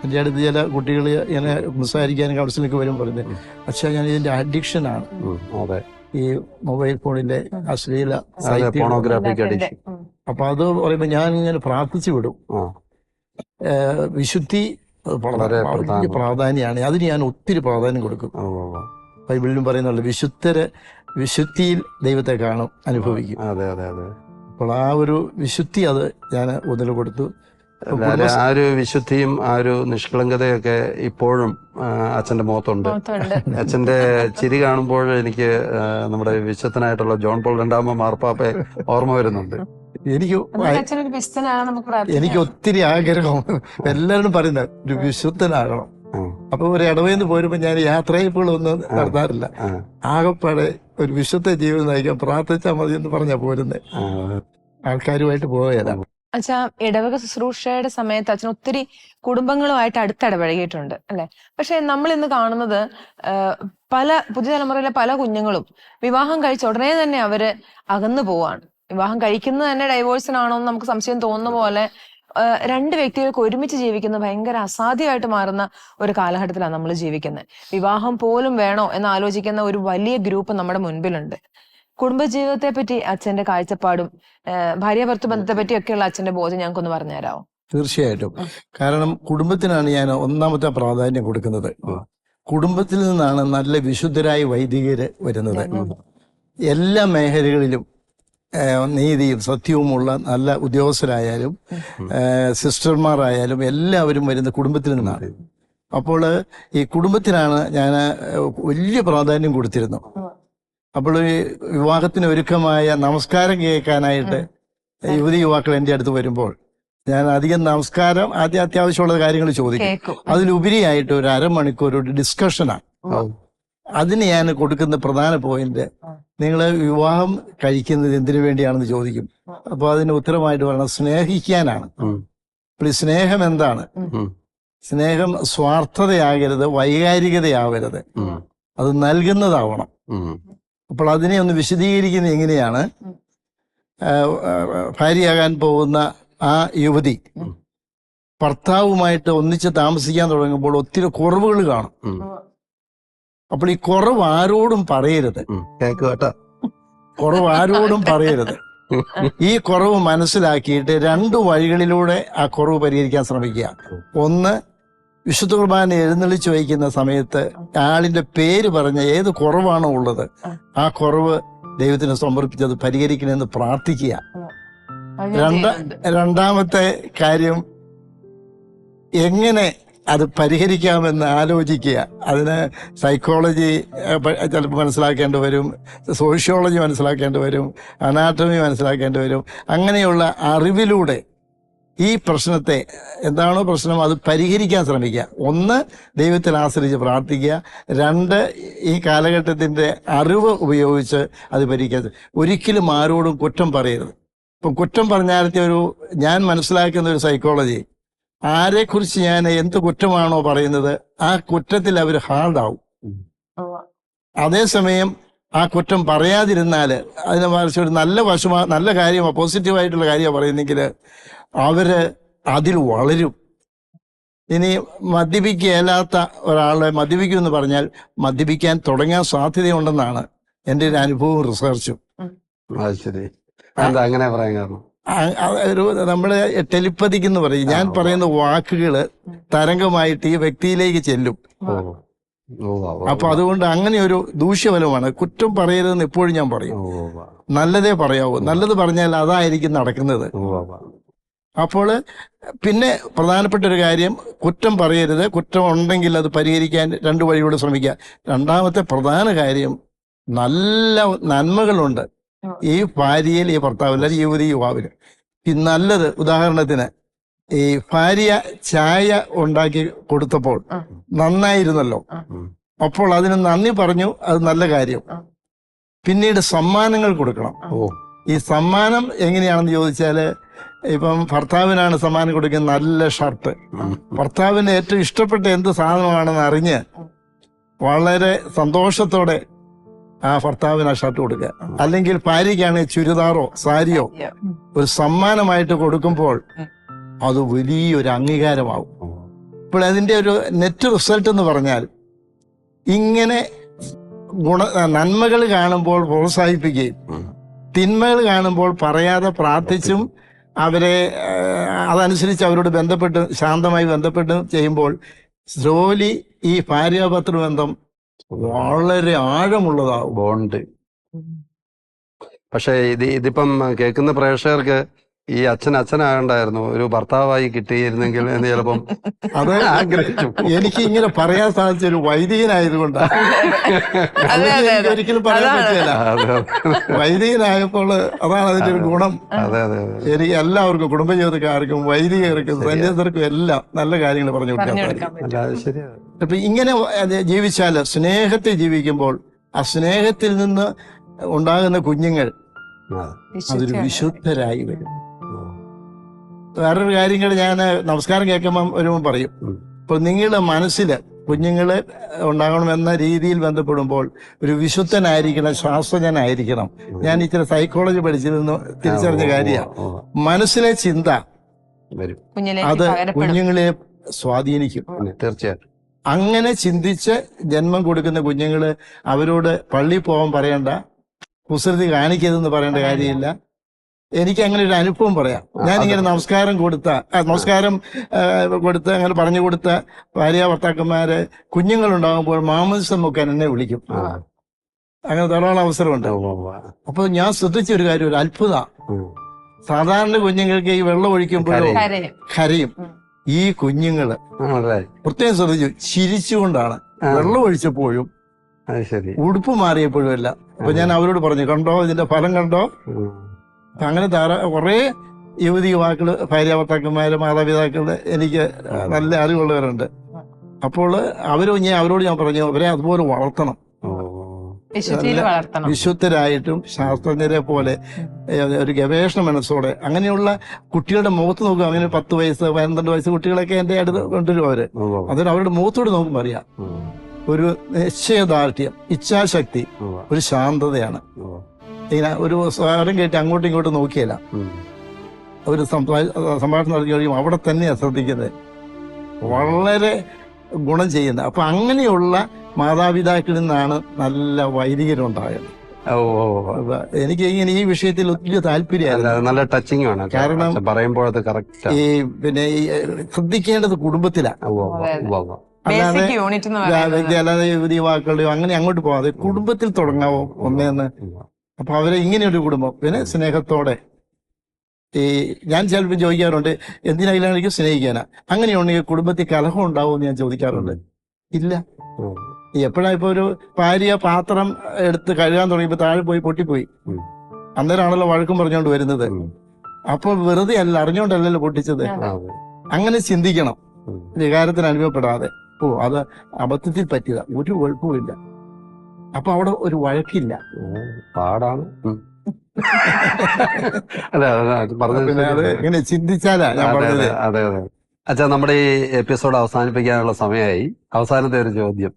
എൻ്റെ അടുത്ത് ചില കുട്ടികൾ ഇങ്ങനെ സംസാരിക്കാനും കൗൺസിലിനൊക്കെ വരും പറയുന്നത്, പക്ഷേ ഞാൻ ഇതിന്റെ അഡിക്ഷനാണ്, ഈ മൊബൈൽ ഫോണിലെ അശ്ലീല പോണോഗ്രാഫിക് അഡിക്ഷൻ. അപ്പൊ അത് പറയുമ്പോ ഞാൻ ഇങ്ങനെ പ്രാർത്ഥിച്ചു വിടും. വിശുദ്ധി വളരെ പ്രാധാന്യമാണ്. അതിന് ഞാൻ ഒത്തിരി പ്രാധാന്യം കൊടുക്കും. ബൈബിളിലും പറയുന്നുള്ളു, വിശുദ്ധിയിൽ ദൈവത്തെ കാണും, അനുഭവിക്കും. അപ്പോൾ ആ ഒരു വിശുദ്ധി അത് ഞാൻ ഊന്നൽ കൊടുത്തു. ആ ഒരു വിശുദ്ധിയും ആ ഒരു നിഷ്കളങ്കതയൊക്കെ ഇപ്പോഴും അച്ഛന്റെ മുഖത്തുണ്ട്. അച്ഛന്റെ ചിരി കാണുമ്പോൾ എനിക്ക് നമ്മുടെ വിശുദ്ധനായിട്ടുള്ള ജോൺ പോൾ II മാർപ്പാപ്പയെ ഓർമ്മ വരുന്നുണ്ട്. എനിക്ക് ഒത്തിരി ആഗ്രഹം, എല്ലാവരും പറയുന്നത് ഒരു വിശുദ്ധനാകണം. അപ്പൊ ഒരു ഇടവയെന്ന് പോരുമ്പോ ഞാൻ യാത്രയപ്പോഴൊന്നും നടത്താറില്ല. ആകെപ്പാടെ ഒരു വിശുദ്ധ ജീവിതം നയിക്കാൻ പ്രാർത്ഥിച്ചാൽ മതി എന്ന് പറഞ്ഞാ പോരുന്നേ. ആൾക്കാരുമായിട്ട് പോവുകയല്ല. അച്ഛാ, ഇടവക ശുശ്രൂഷയുടെ സമയത്ത് അച്ഛൻ ഒത്തിരി കുടുംബങ്ങളുമായിട്ട് അടുത്തിടപഴകിയിട്ടുണ്ട് അല്ലെ? പക്ഷെ നമ്മൾ ഇന്ന് കാണുന്നത് പല പുതുതലമുറയിലെ പല കുഞ്ഞുങ്ങളും വിവാഹം കഴിച്ച ഉടനെ തന്നെ അവര് അകന്നു പോവാണ്. വിവാഹം കഴിക്കുന്നത് തന്നെ ഡൈവോഴ്സിനാണോ എന്ന് നമുക്ക് സംശയം തോന്നുന്ന പോലെ രണ്ട് വ്യക്തികൾക്ക് ഒരുമിച്ച് ജീവിക്കുന്നത് ഭയങ്കര അസാധ്യമായിട്ട് മാറുന്ന ഒരു കാലഘട്ടത്തിലാണ് നമ്മൾ ജീവിക്കുന്നത്. വിവാഹം പോലും വേണോ എന്ന് ആലോചിക്കുന്ന ഒരു വലിയ ഗ്രൂപ്പ് നമ്മുടെ മുൻപിലുണ്ട്. കുടുംബജീവിതത്തെ പറ്റി അച്ഛന്റെ കാഴ്ചപ്പാടും ഭാര്യാഭർത്തൃ ബന്ധത്തെ പറ്റിയൊക്കെയുള്ള അച്ഛന്റെ ബോധം ഞങ്ങൾക്കൊന്ന് പറഞ്ഞുതരാമോ? തീർച്ചയായിട്ടും. കാരണം കുടുംബത്തിനാണ് ഞാൻ ഒന്നാമത്തെ പ്രാധാന്യം കൊടുക്കുന്നത്. കുടുംബത്തിൽ നിന്നാണ് നല്ല വിശുദ്ധരായ വൈദികര് വരുന്നത്. എല്ലാ മേഖലകളിലും നീതിയും സത്യവുമുള്ള നല്ല ഉദ്യോഗസ്ഥരായാലും സിസ്റ്റർമാരായാലും എല്ലാവരും വരുന്ന കുടുംബത്തിൽ നിന്നാണ്. അപ്പോൾ ഈ കുടുംബത്തിനാണ് ഞാൻ വലിയ പ്രാധാന്യം കൊടുത്തിരുന്നു. അപ്പോൾ ഈ വിവാഹത്തിന് ഒരുക്കമായ നമസ്കാരം കേൾക്കാനായിട്ട് യുവതി യുവാക്കൾ എൻ്റെ അടുത്ത് വരുമ്പോൾ ഞാൻ അധികം നമസ്കാരം അത്യാവശ്യമുള്ള കാര്യങ്ങൾ ചോദിക്കും. അതിലുപരിയായിട്ട് ഒരു അരമണിക്കൂർ ഒരു ഡിസ്കഷനാണ്. അതിന് ഞാൻ കൊടുക്കുന്ന പ്രധാന പോയിന്റ്, നിങ്ങൾ വിവാഹം കഴിക്കുന്നത് എന്തിനു വേണ്ടിയാണെന്ന് ചോദിക്കും. അപ്പൊ അതിന് ഉത്തരമായിട്ട് പറയണം, സ്നേഹിക്കാനാണ്. അപ്പോൾ ഈ സ്നേഹം എന്താണ്? സ്നേഹം സ്വാർത്ഥതയാകരുത്, വൈകാരികതയാവരുത്, അത് നൽകുന്നതാവണം. അപ്പോൾ അതിനെ ഒന്ന് വിശദീകരിക്കുന്നത് എങ്ങനെയാണ്? ഭാര്യയാകാൻ പോകുന്ന ആ യുവതി ഭർത്താവുമായിട്ട് ഒന്നിച്ച് താമസിക്കാൻ തുടങ്ങുമ്പോൾ ഒത്തിരി കുറവുകൾ കാണും. അപ്പോൾ ഈ കുറവ് ആരോടും പറയരുത്, കുറവ് ആരോടും പറയരുത്. ഈ കുറവ് മനസ്സിലാക്കിയിട്ട് 2 വഴികളിലൂടെ ആ കുറവ് പരിഹരിക്കാൻ ശ്രമിക്കുക. ഒന്ന്, വിശുദ്ധ കുർബാന എഴുന്നള്ളിച്ച് വയ്ക്കുന്ന സമയത്ത് ആളിന്റെ പേര് പറഞ്ഞ ഏത് കുറവാണോ ഉള്ളത് ആ കുറവ് ദൈവത്തിന് സമർപ്പിച്ചത് പരിഹരിക്കണമെന്ന് പ്രാർത്ഥിക്കുക. രണ്ടാമത്തെ കാര്യം, എങ്ങനെ അത് പരിഹരിക്കാമെന്ന് ആലോചിക്കുക. അതിന് സൈക്കോളജി ചിലപ്പോൾ മനസ്സിലാക്കേണ്ടി വരും, സോഷ്യോളജി മനസ്സിലാക്കേണ്ടി വരും, അനാട്ടമി മനസ്സിലാക്കേണ്ടി വരും. അങ്ങനെയുള്ള അറിവിലൂടെ ഈ പ്രശ്നത്തെ, എന്താണോ പ്രശ്നം, അത് പരിഹരിക്കാൻ ശ്രമിക്കുക. ഒന്ന്, ദൈവത്തിൽ ആശ്രയിച്ച് പ്രാർത്ഥിക്കുക. രണ്ട്, ഈ കാലഘട്ടത്തിൻ്റെ അറിവ് ഉപയോഗിച്ച് അത് പരിഹരിക്കുക. ഒരിക്കലും ആരോടും കുറ്റം പറയരുത്. ഇപ്പം കുറ്റം പറഞ്ഞാലത്തെ ഞാൻ മനസ്സിലാക്കുന്ന ഒരു സൈക്കോളജി, ആരെക്കുറിച്ച് ഞാൻ എന്ത് കുറ്റമാണോ പറയുന്നത് ആ കുറ്റത്തിൽ അവർ ഹാർഡാവും. അതേസമയം ആ കുറ്റം പറയാതിരുന്നാൽ, അതിനെ മറിച്ച് ഒരു നല്ല കാര്യമോ പോസിറ്റീവായിട്ടുള്ള കാര്യമോ പറയുന്നെങ്കിൽ അവര് അതിൽ വളരും. ഇനി മദ്യപിക്കുകയില്ലാത്ത ഒരാളെ മദ്യപിക്കുമെന്ന് പറഞ്ഞാൽ മദ്യപിക്കാൻ തുടങ്ങാൻ സാധ്യതയുണ്ടെന്നാണ് എൻ്റെ ഒരു അനുഭവവും റിസർച്ചും. അങ്ങനെ പറയാൻ കാരണം നമ്മള് ടെലിപ്പതിക്കെന്ന് പറയും. ഞാൻ പറയുന്ന വാക്കുകൾ തരംഗമായിട്ട് ഈ വ്യക്തിയിലേക്ക് ചെല്ലും. അപ്പൊ അതുകൊണ്ട് അങ്ങനെ ഒരു ദൂഷ്യഫലമാണ്. കുറ്റം പറയരുതെന്ന് എപ്പോഴും ഞാൻ പറയും. നല്ലതേ പറയാവൂ. നല്ലത് പറഞ്ഞാൽ അതായിരിക്കും നടക്കുന്നത്. അപ്പോൾ പിന്നെ പ്രധാനപ്പെട്ട ഒരു കാര്യം, കുറ്റം പറയരുത്. കുറ്റം ഉണ്ടെങ്കിൽ അത് പരിഹരിക്കാൻ രണ്ട് വഴിയോട് ശ്രമിക്കുക. രണ്ടാമത്തെ പ്രധാന കാര്യം, നല്ല നന്മകളുണ്ട് ഈ ഭാര്യയിൽ, ഈ ഭർത്താവിൽ, യുവതി യുവാവിന്. ഈ നല്ലത്, ഉദാഹരണത്തിന് ഈ ഭാര്യ ചായ ഉണ്ടാക്കി കൊടുത്തപ്പോൾ നന്നായിരുന്നല്ലോ, അപ്പോൾ അതിന് നന്ദി പറഞ്ഞു, അത് നല്ല കാര്യം. പിന്നീട് സമ്മാനങ്ങൾ കൊടുക്കണം. ഈ സമ്മാനം എങ്ങനെയാണെന്ന് ചോദിച്ചാല്, ഇപ്പം ഭർത്താവിനാണ് സമ്മാനം കൊടുക്കുന്നത് നല്ല ഷർട്ട്. ഭർത്താവിന് ഏറ്റവും ഇഷ്ടപ്പെട്ട എന്ത് സാധനമാണെന്ന് അറിഞ്ഞ് വളരെ സന്തോഷത്തോടെ ആ ഭർത്താവിന് ആ ഷർട്ട് കൊടുക്കുക. അല്ലെങ്കിൽ ഭാര്യയ്ക്കാണെങ്കിൽ ചുരിദാറോ സാരിയോ ഒരു സമ്മാനമായിട്ട് കൊടുക്കുമ്പോൾ അത് വലിയൊരു അംഗീകാരമാവും. ഇപ്പോൾ അതിന്റെ ഒരു നെറ്റ് റിസൾട്ട് എന്ന് പറഞ്ഞാൽ, ഇങ്ങനെ നന്മകൾ കാണുമ്പോൾ പ്രോത്സാഹിപ്പിക്കുകയും തിന്മകൾ കാണുമ്പോൾ പറയാതെ പ്രാർത്ഥിച്ചും അവരെ അതനുസരിച്ച് അവരോട് ബന്ധപ്പെട്ട് ശാന്തമായി ബന്ധപ്പെട്ട് ചെയ്യുമ്പോൾ സ്ലോലി ഈ ഭാര്യാഭർത്തൃ ബന്ധം വളരെ ആഴമുള്ളതാവും. ബോണ്ട്. പക്ഷെ ഇതിപ്പം കേൾക്കുന്ന പ്രേക്ഷകർക്ക് ഈ അച്ഛനാകണ്ടായിരുന്നു, ഒരു ഭർത്താവായി കിട്ടിയിരുന്നെങ്കിൽ എന്ന് ചിലപ്പം അത് ആഗ്രഹിച്ചു. എനിക്ക് ഇങ്ങനെ പറയാൻ സാധിച്ച ഒരു വൈദികനായതുകൊണ്ടാണ്. ഒരിക്കലും പറയാൻ പറ്റില്ല. വൈദികനായപ്പോൾ അതാണ് അതിന്റെ ഒരു ഗുണം. എനിക്ക് എല്ലാവർക്കും, കുടുംബജീവിതക്കാർക്കും വൈദികർക്കും സന്യാസികർക്കും എല്ലാം നല്ല കാര്യങ്ങൾ പറഞ്ഞു കൊടുക്കാൻ. അപ്പൊ ഇങ്ങനെ ജീവിച്ചാൽ, സ്നേഹത്തെ ജീവിക്കുമ്പോൾ ആ സ്നേഹത്തിൽ നിന്ന് ഉണ്ടാകുന്ന കുഞ്ഞുങ്ങൾ അതൊരു വിശുദ്ധരായി വരും. വേറൊരു കാര്യങ്ങൾ ഞാൻ നമസ്കാരം കേൾക്കുമ്പം വരുമ്പോൾ പറയും. ഇപ്പോൾ നിങ്ങളുടെ മനസ്സിൽ കുഞ്ഞുങ്ങളെ ഉണ്ടാകണമെന്ന രീതിയിൽ ബന്ധപ്പെടുമ്പോൾ ഒരു വിശുദ്ധനായിരിക്കണം, ശാസ്ത്രജ്ഞനായിരിക്കണം. ഞാൻ ഇച്ചിരി സൈക്കോളജി പഠിച്ചിരുന്നു, തിരിച്ചറിഞ്ഞ കാര്യമാണ്. മനസ്സിലെ ചിന്ത അത് കുഞ്ഞുങ്ങളെ സ്വാധീനിക്കും. തീർച്ചയായിട്ടും. അങ്ങനെ ചിന്തിച്ച് ജന്മം കൊടുക്കുന്ന കുഞ്ഞുങ്ങള് അവരോട് പള്ളിയിൽ പോകാൻ പറയണ്ട, കുസൃതി കാണിക്കരുതെന്ന് പറയേണ്ട കാര്യമില്ല. എനിക്ക് അങ്ങനെ ഒരു അനുഭവം പറയാം. ഞാനിങ്ങനെ നമസ്കാരം കൊടുത്ത് അങ്ങനെ പറഞ്ഞു കൊടുത്ത ഭാര്യ ഭർത്താക്കന്മാര് കുഞ്ഞുങ്ങളുണ്ടാകുമ്പോൾ മാമോദിസം നോക്കാൻ എന്നെ വിളിക്കും. അങ്ങനെ ധാരാളം അവസരമുണ്ട്. അപ്പൊ ഞാൻ ശ്രദ്ധിച്ച ഒരു കാര്യം, ഒരു അത്ഭുത. സാധാരണ കുഞ്ഞുങ്ങൾക്ക് ഈ വെള്ളം ഒഴിക്കുമ്പോഴോ കരയും. ഈ കുഞ്ഞുങ്ങള് പ്രത്യേകം ശ്രദ്ധിച്ചു, ചിരിച്ചുകൊണ്ടാണ് വെള്ളം ഒഴിച്ചപ്പോഴും ഉടുപ്പ് മാറിയപ്പോഴും എല്ലാം. അപ്പൊ ഞാൻ അവരോട് പറഞ്ഞു, കണ്ടോ ഇതിന്റെ ഫലം കണ്ടോ. അങ്ങനെ കുറെ യുവതി യുവാക്കള്, ഭാര്യാഭർത്താക്കന്മാര്, മാതാപിതാക്കള് എനിക്ക് നല്ല അറിവുള്ളവരുണ്ട്. അപ്പോൾ അവരോട് ഞാൻ പറഞ്ഞു, അവരെ അതുപോലെ വളർത്തണം. വിശുദ്ധരായിട്ടും ശാസ്ത്രജ്ഞരെ പോലെ ഒരു ഗവേഷണ മനസ്സോടെ. അങ്ങനെയുള്ള കുട്ടികളുടെ മുഖത്ത് നോക്കുക. അങ്ങനെ 10 വയസ്സ് 12 വയസ്സ് കുട്ടികളൊക്കെ എന്റെ അടുത്ത് കൊണ്ടുവരും. അതിന് അവരുടെ മുഖത്തോട് നോക്കുമ്പോൾ അറിയാം ഒരു നിശ്ചയദാർഢ്യം, ഇച്ഛാശക്തി, ഒരു ശാന്തതയാണ്. ഇങ്ങനെ ഒരു സ്വരം കേട്ട് അങ്ങോട്ടും ഇങ്ങോട്ടും നോക്കിയല്ല, ഒരു സംഭാഷണം നടത്തി കഴിയുമ്പോൾ അവിടെ തന്നെയാണ് ശ്രദ്ധിക്കുന്നത്. വളരെ ഗുണം ചെയ്യുന്നത്. അപ്പൊ അങ്ങനെയുള്ള മാതാപിതാക്കളിൽ നിന്നാണ് നല്ല വൈദികരുണ്ടായത്. അപ്പൊ എനിക്ക് ഇങ്ങനെ ഈ വിഷയത്തിൽ ഒത്തിരി താല്പര്യമായിരുന്നു. നല്ല ടച്ചിങ് ആണ്, കാരണം പറയുമ്പോൾ അത് കറക്റ്റ്. ഈ പിന്നെ ഈ ശ്രദ്ധിക്കേണ്ടത് കുടുംബത്തിലാണ്. അല്ലാതെ യുവതി യുവാക്കളുടെയോ അങ്ങനെ അങ്ങോട്ട് പോകാതെ കുടുംബത്തിൽ തുടങ്ങാവോ ഒന്നേന്ന്. അപ്പൊ അവരെ ഇങ്ങനെയൊരു കുടുംബം, പിന്നെ സ്നേഹത്തോടെ. ഈ ഞാൻ ചിലപ്പോൾ ചോദിക്കാറുണ്ട്, എന്തിനായിരിക്കും സ്നേഹിക്കാനാ? അങ്ങനെയുണ്ടെങ്കിൽ കുടുംബത്തിൽ കലഹം ഉണ്ടാവുമെന്ന് ഞാൻ ചോദിക്കാറുണ്ട്. ഇല്ല. എപ്പോഴാ ഇപ്പൊ ഒരു ഭാര്യ പാത്രം എടുത്ത് കഴുകാൻ തുടങ്ങിയപ്പോ താഴെ പോയി പൊട്ടിപ്പോയി, അന്നേരമാണല്ലോ വഴക്കും പറഞ്ഞുകൊണ്ട് വരുന്നത്. അപ്പൊ വെറുതെ അല്ല, അറിഞ്ഞുകൊണ്ടല്ലല്ലോ പൊട്ടിച്ചത്. അങ്ങനെ ചിന്തിക്കണം, വികാരത്തിന് അനുഭവപ്പെടാതെ. അത് അബദ്ധത്തിൽ പറ്റിയതാ, ഒരു കുഴപ്പമില്ല. അപ്പൊ അവിടെ ഒരു വഴക്കില്ല. പാടാണ്. പിന്നെ അത് ഇങ്ങനെ ചിന്തിച്ചാലാ ഞാൻ പറഞ്ഞത്. അതെ അതെ. അച്ഛാ, നമ്മുടെ ഈ എപ്പിസോഡ് അവസാനിപ്പിക്കാനുള്ള സമയമായി. അവസാനത്തെ ഒരു ചോദ്യം.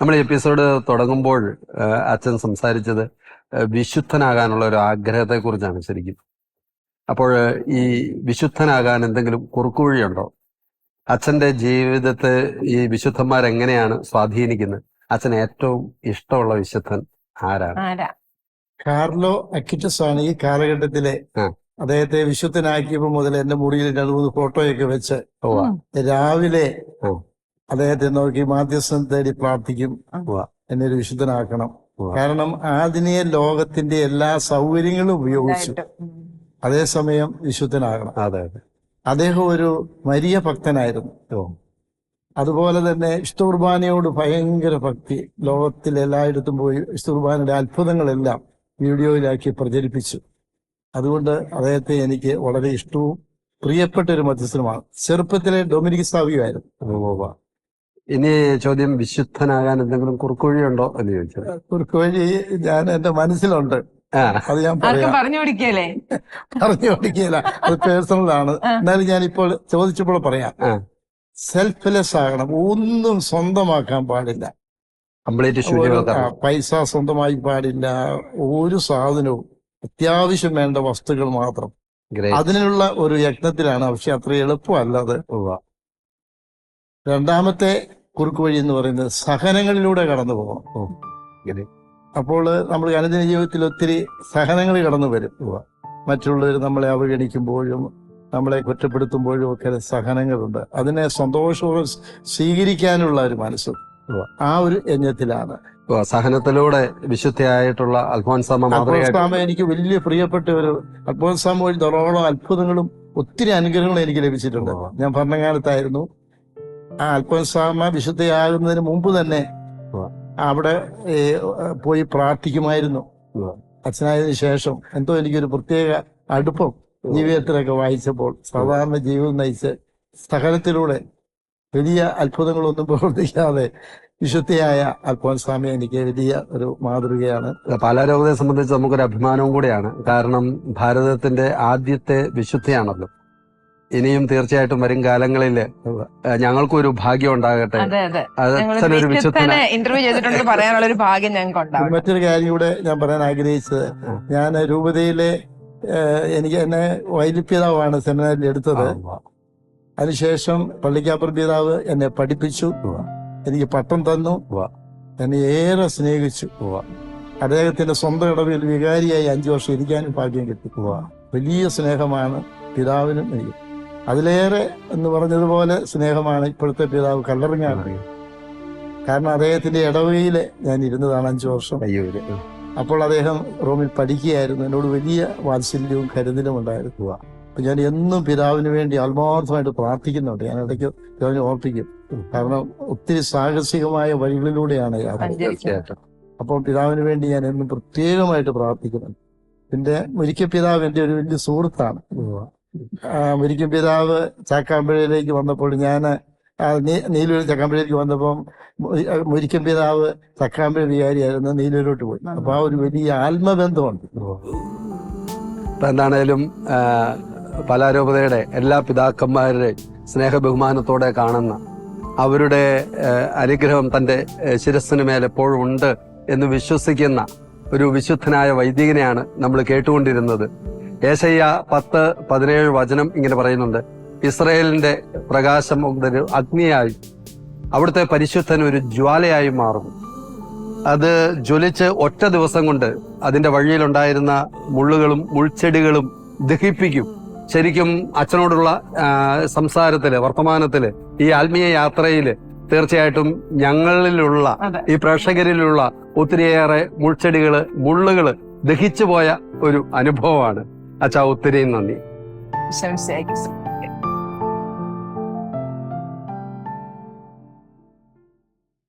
നമ്മൾ ഈ എപ്പിസോഡ് തുടങ്ങുമ്പോൾ അച്ഛൻ സംസാരിച്ചത് വിശുദ്ധനാകാനുള്ള ഒരു ആഗ്രഹത്തെ കുറിച്ചാണ് ശരിക്കും. അപ്പോൾ ഈ വിശുദ്ധനാകാൻ എന്തെങ്കിലും കുറുക്കുവഴിയുണ്ടോ? അച്ഛന്റെ ജീവിതത്തെ ഈ വിശുദ്ധന്മാരെങ്ങനെയാണ് സ്വാധീനിക്കുന്നത്? അച്ഛന് ഏറ്റവും ഇഷ്ടമുള്ള വിശുദ്ധൻ ആരാണ്? കാർലോ അക്വിറ്റസ് ആണ് ഈ കാലഘട്ടത്തിലെ. അദ്ദേഹത്തെ വിശുദ്ധനാക്കിയപ്പോ മുതൽ എന്റെ മുറിയിൽ 2-3 ഫോട്ടോയൊക്കെ വെച്ച് രാവിലെ അദ്ദേഹത്തെ നോക്കി മാധ്യസ്ഥം തേടി പ്രാർത്ഥിക്കും, എന്നെ ഒരു വിശുദ്ധനാക്കണം. കാരണം ആധുനിക ലോകത്തിന്റെ എല്ലാ സൗകര്യങ്ങളും ഉപയോഗിച്ചു, അതേസമയം വിശുദ്ധനാകണം. അദ്ദേഹം ഒരു മരിയ ഭക്തനായിരുന്നു. അതുപോലെ തന്നെ വിശുദ്ധ കുർബാനയോട് ഭയങ്കര ഭക്തി. ലോകത്തിൽ എല്ലായിടത്തും പോയി വിശുദ്ധ കുർബാനയുടെ അത്ഭുതങ്ങളെല്ലാം വീഡിയോയിലാക്കി പ്രചരിപ്പിച്ചു. അതുകൊണ്ട് അദ്ദേഹത്തെ എനിക്ക് വളരെ ഇഷ്ടവും പ്രിയപ്പെട്ട ഒരു മധ്യസ്ഥനുമാണ്. ചെറുപ്പത്തിലെ ഡൊമിനിക് സാവിയോ. ഇനി ചോദ്യം, വിശുദ്ധനാകാൻ എന്തെങ്കിലും കുറുക്കുവഴിയുണ്ടോ എന്ന് ചോദിച്ചത്. കുറുക്കുവഴി ഞാൻ എന്റെ മനസ്സിലുണ്ട്, അത് ഞാൻ പറഞ്ഞു കൊടുക്കുകയില്ല, അത് പേഴ്സണലാണ്. എന്നാലും ഞാനിപ്പോൾ ചോദിച്ചപ്പോൾ പറയാം. സെൽഫ്ലെസ് ആകണം, ഒന്നും സ്വന്തമാക്കാൻ പാടില്ല. പൈസ സ്വന്തമായി പാടില്ല, ഒരു സാധനവും. അത്യാവശ്യം വേണ്ട വസ്തുക്കൾ മാത്രം. അതിനുള്ള ഒരു യത്നത്തിലാണ്, പക്ഷെ അത്ര എളുപ്പമല്ലത്. രണ്ടാമത്തെ കുറുക്ക് വഴി എന്ന് പറയുന്നത് സഹനങ്ങളിലൂടെ കടന്നു പോകണം. അപ്പോൾ നമ്മൾ അനുദിന ജീവിതത്തിൽ ഒത്തിരി സഹനങ്ങൾ കടന്നു വരും. മറ്റുള്ളവർ നമ്മളെ അവഗണിക്കുമ്പോഴും നമ്മളെ കുറ്റപ്പെടുത്തുമ്പോഴും ഒക്കെ സഹനങ്ങളുണ്ട്. അതിനെ സന്തോഷപൂർവ്വം സ്വീകരിക്കാനുള്ള ഒരു മനസ്സ്, ആ ഒരു യജ്ഞത്തിലാണ്. സഹനത്തിലൂടെ വിശുദ്ധയായിട്ടുള്ള അൽഫോൻസാമ എനിക്ക് വലിയ പ്രിയപ്പെട്ട ഒരു അൽഫോൻസാമ വഴി ധാരാളം അത്ഭുതങ്ങളും ഒത്തിരി അനുഗ്രഹങ്ങളും എനിക്ക് ലഭിച്ചിട്ടുണ്ട്. ഞാൻ ഭരണകാലത്തായിരുന്നു. ആ അൽഫോൻസാമ വിശുദ്ധയാകുന്നതിന് മുമ്പ് തന്നെ അവിടെ പോയി പ്രാർത്ഥിക്കുമായിരുന്നു. അച്ഛനായതിനു ശേഷം എന്തോ എനിക്കൊരു പ്രത്യേക അടുപ്പം ജീവിതത്തിലൊക്കെ വായിച്ചപ്പോൾ. സാധാരണ ജീവിതം നയിച്ച് സഹനത്തിലൂടെ വലിയ അത്ഭുതങ്ങളൊന്നും പ്രവർത്തിക്കാതെ വിശുദ്ധയായ അൽഫോൻസാമ എനിക്ക് വലിയ ഒരു മാതൃകയാണ്. പാലാരോഗത്തെ സംബന്ധിച്ച് നമുക്കൊരു അഭിമാനവും കൂടെയാണ്. കാരണം ഭാരതത്തിന്റെ ആദ്യത്തെ വിശുദ്ധയാണല്ലോ. ഇനിയും തീർച്ചയായിട്ടും വരും കാലങ്ങളിൽ ഞങ്ങൾക്കൊരു ഭാഗ്യം ഉണ്ടാകട്ടെ. ഇന്റർവ്യൂ ചെയ്തിട്ടുണ്ട് പറയാനുള്ള ഒരു ഭാഗ്യം ഞങ്ങൾക്ക്. മറ്റൊരു കാര്യം കൂടെ ഞാൻ പറയാൻ ആഗ്രഹിച്ചത്, ഞാൻ രൂപതയിലെ എനിക്ക് എന്നെ വൈലിപ്യതാവാണ് സെമിനാരിൽ എടുത്തത്. അതിനുശേഷം പള്ളിക്കാപ്പുറം പിതാവ് എന്നെ പഠിപ്പിച്ചു, എനിക്ക് പട്ടം തന്നു, എന്നെ ഏറെ സ്നേഹിച്ചു. അദ്ദേഹത്തിന്റെ സ്വന്തം ഇടവയിൽ വികാരിയായി 5 വർഷം ഇരിക്കാനും ഭാഗ്യം കിട്ടി. വലിയ സ്നേഹമാണ് പിതാവിനും എനിക്ക്. അതിലേറെ എന്ന് പറഞ്ഞതുപോലെ സ്നേഹമാണ് ഇപ്പോഴത്തെ പിതാവ് കല്ലറിങ്ങാണ്. കാരണം അദ്ദേഹത്തിന്റെ ഇടവകയില് ഞാൻ ഇരുന്നതാണ് 5 വർഷം. അപ്പോൾ അദ്ദേഹം റോമിൽ പഠിക്കുകയായിരുന്നു. എന്നോട് വലിയ വാത്സല്യവും കരുതലും ഉണ്ടായിരുന്നു. അപ്പൊ ഞാൻ എന്നും പിതാവിന് വേണ്ടി ആത്മാർത്ഥമായിട്ട് പ്രാർത്ഥിക്കുന്നുണ്ട്. ഞാൻ ഇടയ്ക്ക് പിതാവിനെ ഓർപ്പിക്കും. കാരണം ഒത്തിരി സാഹസികമായ വഴികളിലൂടെയാണ് യാത്ര. അപ്പോൾ പിതാവിന് വേണ്ടി ഞാൻ എന്നും പ്രത്യേകമായിട്ട് പ്രാർത്ഥിക്കുന്നുണ്ട്. പിന്നെ മുരിക്ക പിതാവ് എൻ്റെ ഒരു വലിയ സുഹൃത്താണ്. മുരിക്ക പിതാവ് ചാക്കാമ്പഴയിലേക്ക് വന്നപ്പോൾ ഞാൻ നീലൂർ ചക്കാമ്പഴയിലേക്ക് വന്നപ്പം മുരിക്കൻ പിതാവ് ചക്കാമ്പഴ വികാരിയായിരുന്നു, നീലൂരോട്ട് പോയി. അപ്പൊ ആ ഒരു വലിയ ആത്മബന്ധമുണ്ട്. എന്താണേലും പാലാരൂപതയുടെ എല്ലാ പിതാക്കന്മാരുടെ സ്നേഹ ബഹുമാനത്തോടെ കാണുന്ന, അവരുടെ അനുഗ്രഹം തൻ്റെ ശിരസ്സിന് മേൽ എപ്പോഴും ഉണ്ട് എന്ന് വിശ്വസിക്കുന്ന ഒരു വിശുദ്ധനായ വൈദികനെയാണ് നമ്മൾ കേട്ടുകൊണ്ടിരുന്നത്. യേശയ്യ 10:17 വചനം ഇങ്ങനെ പറയുന്നുണ്ട്: ഇസ്രയേലിന്റെ പ്രകാശം ഒരു അഗ്നിയായി, അവിടുത്തെ പരിശുദ്ധൻ ഒരു ജ്വാലയായി മാറും. അത് ജ്വലിച്ച് ഒറ്റ ദിവസം കൊണ്ട് അതിന്റെ വഴിയിലുണ്ടായിരുന്ന മുള്ളുകളും മുൾച്ചെടികളും ദഹിപ്പിക്കും. ശരിക്കും അച്ഛനോടുള്ള സംസാരത്തില്, വർത്തമാനത്തില്, ഈ ആത്മീയ യാത്രയില് തീർച്ചയായിട്ടും ഞങ്ങളിലുള്ള, ഈ പ്രേക്ഷകരിലുള്ള ഒത്തിരിയേറെ മുൾച്ചെടികള്, മുള്ളുകള് ദഹിച്ചു പോയ ഒരു അനുഭവമാണ്. അച്ഛാ, ഒത്തിരി നന്ദി.